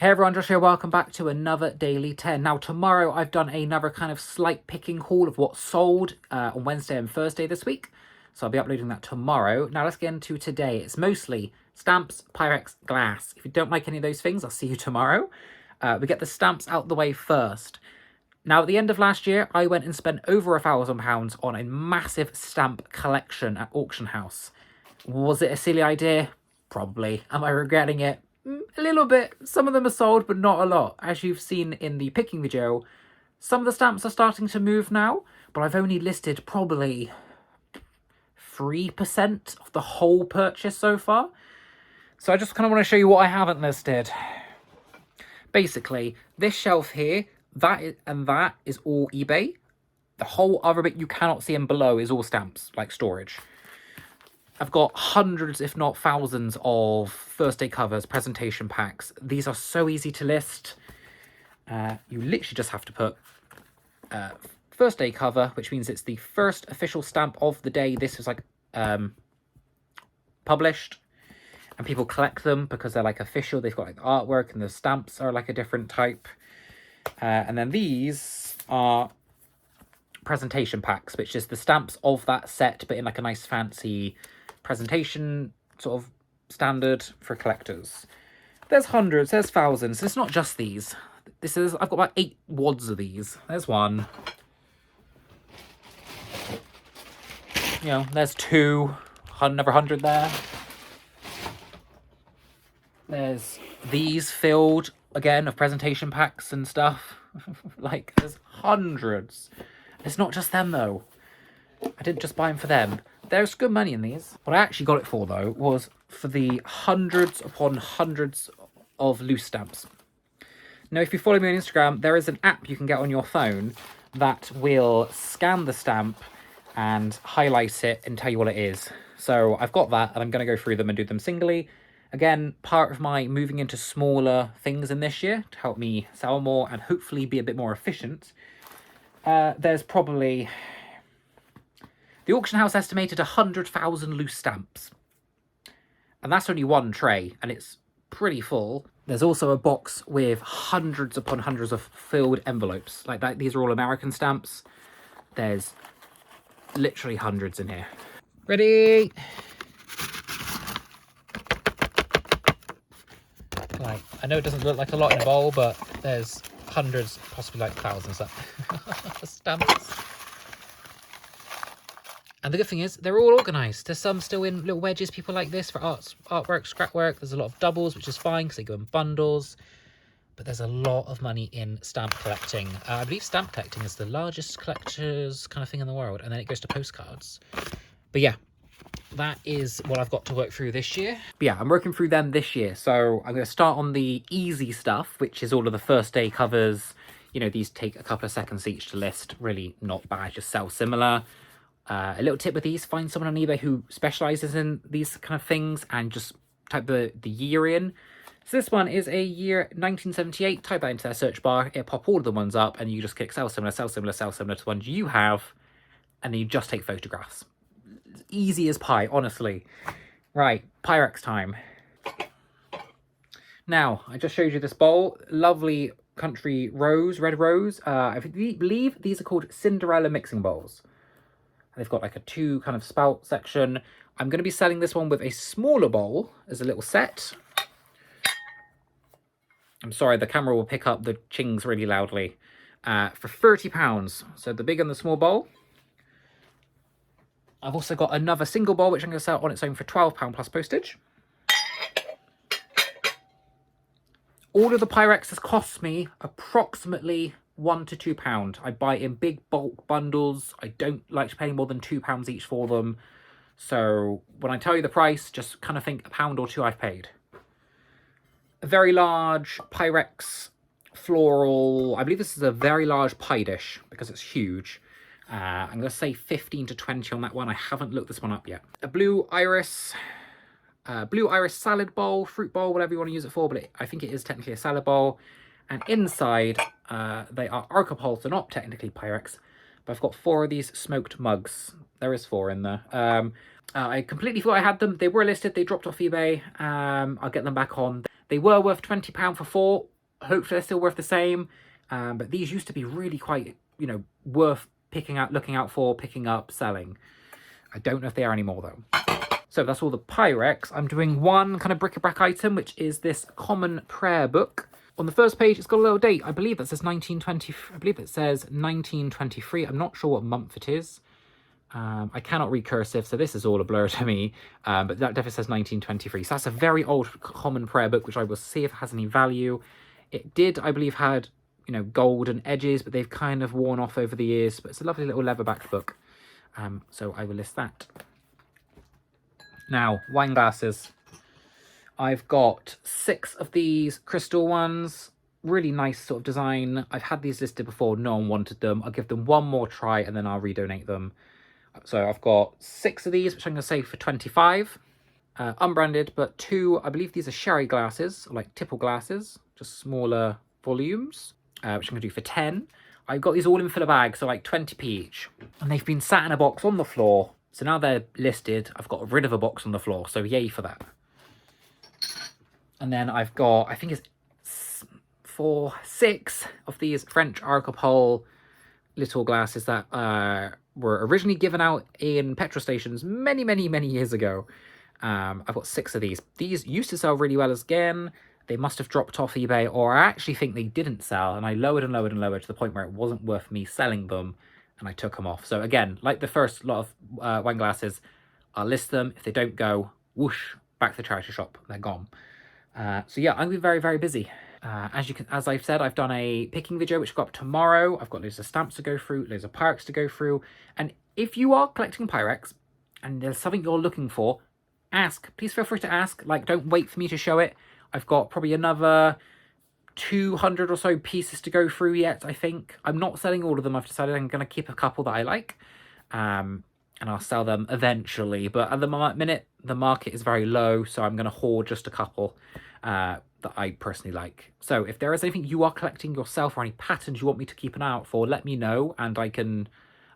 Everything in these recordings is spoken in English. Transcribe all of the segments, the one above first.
Hey everyone, Josh here, welcome back to another Daily 10. Now tomorrow I've done another kind of slight picking haul of what's sold on Wednesday and Thursday this week. So I'll be uploading that tomorrow. Now let's get into today. It's mostly stamps, Pyrex, glass. If you don't like any of those things, I'll see you tomorrow. We get the stamps out the way first. Now at the end of last year, I went and spent over £1,000 on a massive stamp collection at Auction House. Was it a silly idea? Probably. Am I regretting it? A little bit. Some of them are sold, but not a lot. As you've seen in the picking video, some of the stamps are starting to move now, but I've only listed probably 3% of the whole purchase so far. So I just kind of want to show you what I haven't listed. Basically, this shelf here, that is all eBay. The whole other bit you cannot see in below is all stamps, like storage. I've got hundreds, if not thousands, of first day covers, presentation packs. These are so easy to list. You literally just have to put first day cover, which means it's the first official stamp of the day this was like published. And people collect them because they're like official. They've got like artwork and the stamps are like a different type. And then these are presentation packs, which is the stamps of that set, but in like a nice fancy presentation sort of standard for collectors. There's hundreds, there's thousands. It's not just these. I've got about 8 wads of these. There's one. You know, there's 2. Another 100 there. There's these filled again of presentation packs and stuff. Like, there's hundreds. It's not just them though. I didn't just buy them for them. There's good money in these. What I actually got it for though was for the hundreds upon hundreds of loose stamps. Now, if you follow me on Instagram, there is an app you can get on your phone that will scan the stamp and highlight it and tell you what it is. So I've got that and I'm going to go through them and do them singly. Again, part of my moving into smaller things in this year to help me sell more and hopefully be a bit more efficient. There's probably... The auction house estimated 100,000 loose stamps. And that's only one tray, and it's pretty full. There's also a box with hundreds upon hundreds of filled envelopes. Like that, these are all American stamps. There's literally hundreds in here. Ready? Like, I know it doesn't look like a lot in a bowl, but there's hundreds, possibly like thousands of stamps. And the good thing is, they're all organised. There's some still in little wedges, people like this, for artwork, scrap work. There's a lot of doubles, which is fine, because they go in bundles. But there's a lot of money in stamp collecting. I believe stamp collecting is the largest collector's kind of thing in the world. And then it goes to postcards. But yeah, that is what I've got to work through this year. But yeah, I'm working through them this year. So I'm going to start on the easy stuff, which is all of the first day covers. You know, these take a couple of seconds each to list. Really not bad, just sell similar. A little tip with these, find someone on eBay who specialises in these kind of things and just type the year in. So this one is a year 1978. Type that into their search bar. It'll pop all of the ones up and you just click sell similar, sell similar, sell similar to the ones you have. And then you just take photographs. Easy as pie, honestly. Right, Pyrex time. Now, I just showed you this bowl. Lovely country rose, red rose. I believe these are called Cinderella mixing bowls. They've got like a 2 kind of spout section. I'm going to be selling this one with a smaller bowl as a little set. I'm sorry, the camera will pick up the chings really loudly. For £30. So the big and the small bowl. I've also got another single bowl, which I'm going to sell on its own for £12 plus postage. All of the Pyrex has cost me approximately £1 to £2. I buy in big bulk bundles. I don't like to pay more than £2 each for them. So when I tell you the price, just kind of think £1 or £2 I've paid. A very large Pyrex floral. I believe this is a very large pie dish because it's huge. I'm going to say 15 to 20 on that one. I haven't looked this one up yet. A blue iris salad bowl, fruit bowl, whatever you want to use it for, but I think it is technically a salad bowl. And inside, they are Archipole, so not technically Pyrex, but I've got 4 of these smoked mugs. There is 4 in there. I completely forgot I had them. They were listed. They dropped off eBay. I'll get them back on. They were worth £20 for 4. Hopefully they're still worth the same. But these used to be really quite, you know, worth looking out for, picking up, selling. I don't know if they are anymore though. So that's all the Pyrex. I'm doing one kind of bric-a-brac item, which is this common prayer book. On the first page, it's got a little date. I believe that says 1920. I believe it says 1923. I'm not sure what month it is. I cannot read cursive, so this is all a blur to me. But that definitely says 1923. So that's a very old common prayer book, which I will see if it has any value. It did, I believe, had, you know, golden edges, but they've kind of worn off over the years. But it's a lovely little leather-backed book. So I will list that. Now, wine glasses. I've got 6 of these crystal ones. Really nice sort of design. I've had these listed before. No one wanted them. I'll give them one more try and then I'll redonate them. So I've got 6 of these, which I'm going to say for 25. Unbranded, but 2, I believe these are sherry glasses, like tipple glasses, just smaller volumes, which I'm going to do for 10. I've got these all in filler bags, so like 20p each. And they've been sat in a box on the floor. So now they're listed, I've got rid of a box on the floor, so yay for that. And then I've got, I think it's 6 of these French Arcopole little glasses that were originally given out in petrol stations many, many, many years ago. I've got 6 of these. These used to sell really well again. They must have dropped off eBay, or I actually think they didn't sell, and I lowered and lowered and lowered to the point where it wasn't worth me selling them, and I took them off. So again, like the first lot of wine glasses, I'll list them. If they don't go, whoosh, back to the charity shop. They're gone. So yeah, I'm going to be very, very busy. As I've said, I've done a picking video, which will go up tomorrow. I've got loads of stamps to go through, loads of Pyrex to go through. And if you are collecting Pyrex, and there's something you're looking for, ask. Please feel free to ask. Like, don't wait for me to show it. I've got probably another 200 or so pieces to go through yet, I think. I'm not selling all of them. I've decided I'm going to keep a couple that I like. And I'll sell them eventually. But at the minute, the market is very low, so I'm going to hoard just a couple that I personally like. So if there is anything you are collecting yourself or any patterns you want me to keep an eye out for, let me know, and I can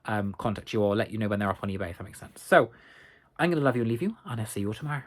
contact you or let you know when they're up on eBay, if that makes sense. So I'm going to love you and leave you, and I'll see you all tomorrow.